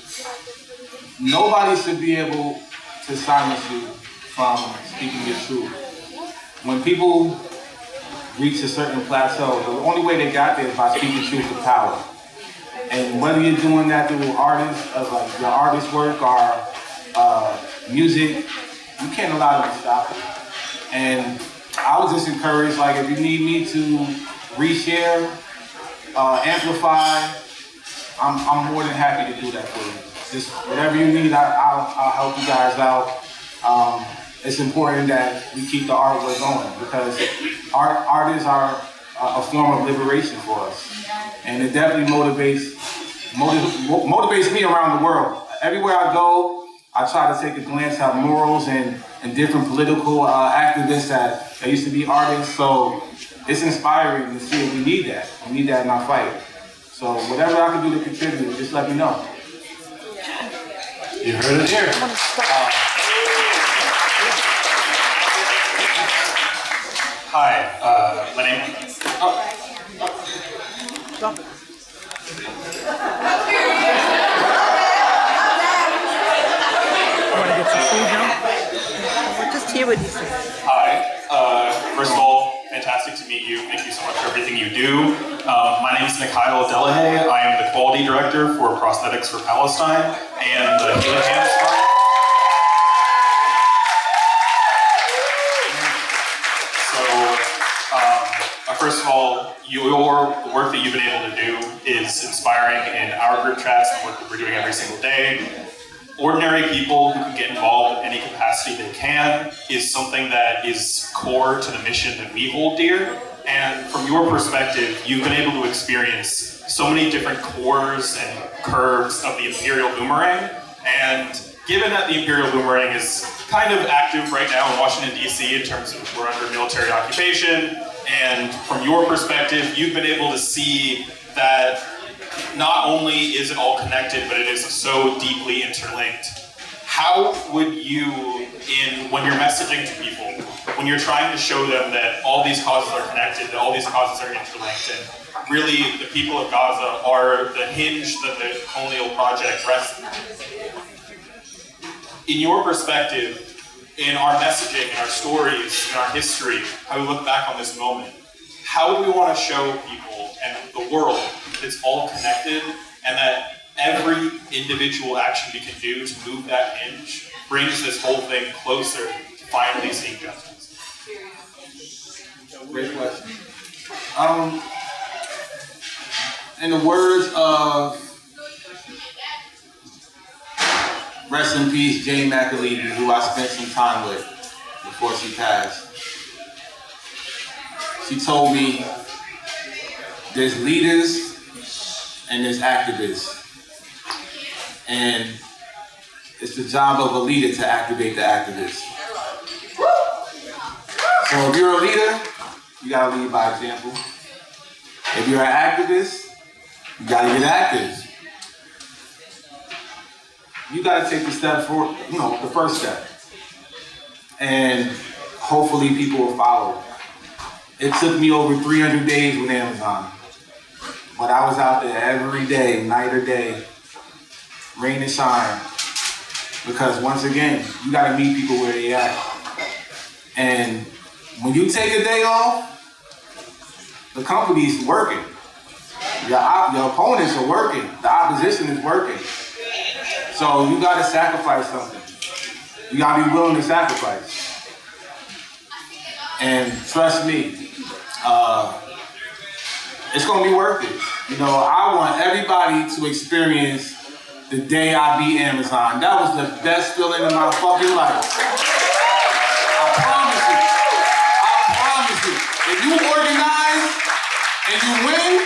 nobody should be able to silence you from speaking your truth. When people reach a certain plateau, the only way they got there is by speaking truth to power. And whether you're doing that through artists, like your artist work or music, you can't allow them to stop it. And I was just encouraged, like, if you need me to reshare, amplify, I'm more than happy to do that for you. Just whatever you need, I'll help you guys out. It's important that we keep the artwork going, because art is a form of liberation for us. And it definitely motivates me around the world. Everywhere I go, I try to take a glance at murals and different political activists that used to be artists. So it's inspiring to see if we need that. We need that in our fight. So whatever I can do to contribute, just let me know. You heard it here. Hi, my name. We're just here with you. Hi. First of all, fantastic to meet you. Thank you so much for everything you do. My name is Mikhail Delahaye. I am the quality director for Prosthetics for Palestine and the Healing Hands Fund. First of all, the work that you've been able to do is inspiring in our group chats, the work that we're doing every single day. Ordinary people who can get involved in any capacity they can is something that is core to the mission that we hold dear. And from your perspective, you've been able to experience so many different cores and curves of the Imperial Boomerang. And given that the Imperial Boomerang is kind of active right now in Washington, D.C. in terms of we're under military occupation, and from your perspective, you've been able to see that not only is it all connected, but it is so deeply interlinked. How would you, when you're messaging to people, when you're trying to show them that all these causes are connected, that all these causes are interlinked, and really the people of Gaza are the hinge that the colonial project rests on? In your perspective, in our messaging, in our stories, in our history, how we look back on this moment, how do we want to show people and the world that it's all connected and that every individual action we can do to move that hinge brings this whole thing closer to finally seeing justice? Great question. In the words of rest in peace, Jane McAlevey, who I spent some time with before she passed, she told me there's leaders and there's activists. And it's the job of a leader to activate the activists. So if you're a leader, you gotta lead by example. If you're an activist, you gotta get active. You gotta take the step forward, the first step. And hopefully people will follow. It took me over 300 days with Amazon. But I was out there every day, night or day, rain and shine. Because once again, you gotta meet people where they at. And when you take a day off, the company's working. Your opponents are working. The opposition is working. So you gotta sacrifice something. You gotta be willing to sacrifice. And trust me, it's gonna be worth it. I want everybody to experience the day I beat Amazon. That was the best feeling in my fucking life. I promise you. I promise you. If you organize and you win,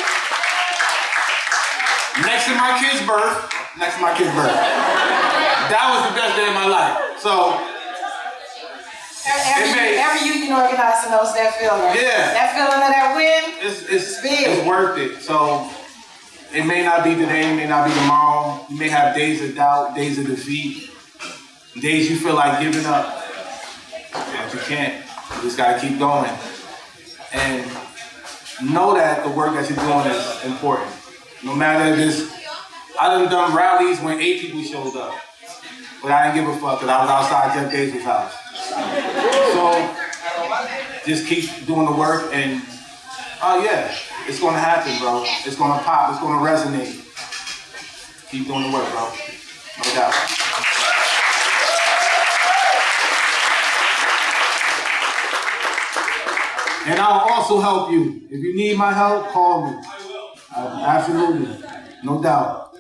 next to my kid's birth, that was the best day of my life. So, Every union organizer knows that feeling. Yeah. That feeling of that win, it's worth it. So, it may not be today, it may not be tomorrow. You may have days of doubt, days of defeat, days you feel like giving up. But you can't. You just gotta keep going. And know that the work that you're doing is important. No matter if it's, I done rallies when 8 people showed up. But I didn't give a fuck because I was outside Jeff Bezos' house. So just keep doing the work and it's gonna happen, bro. It's gonna pop, it's gonna resonate. Keep doing the work, bro. No doubt. And I'll also help you. If you need my help, call me. Absolutely. No doubt.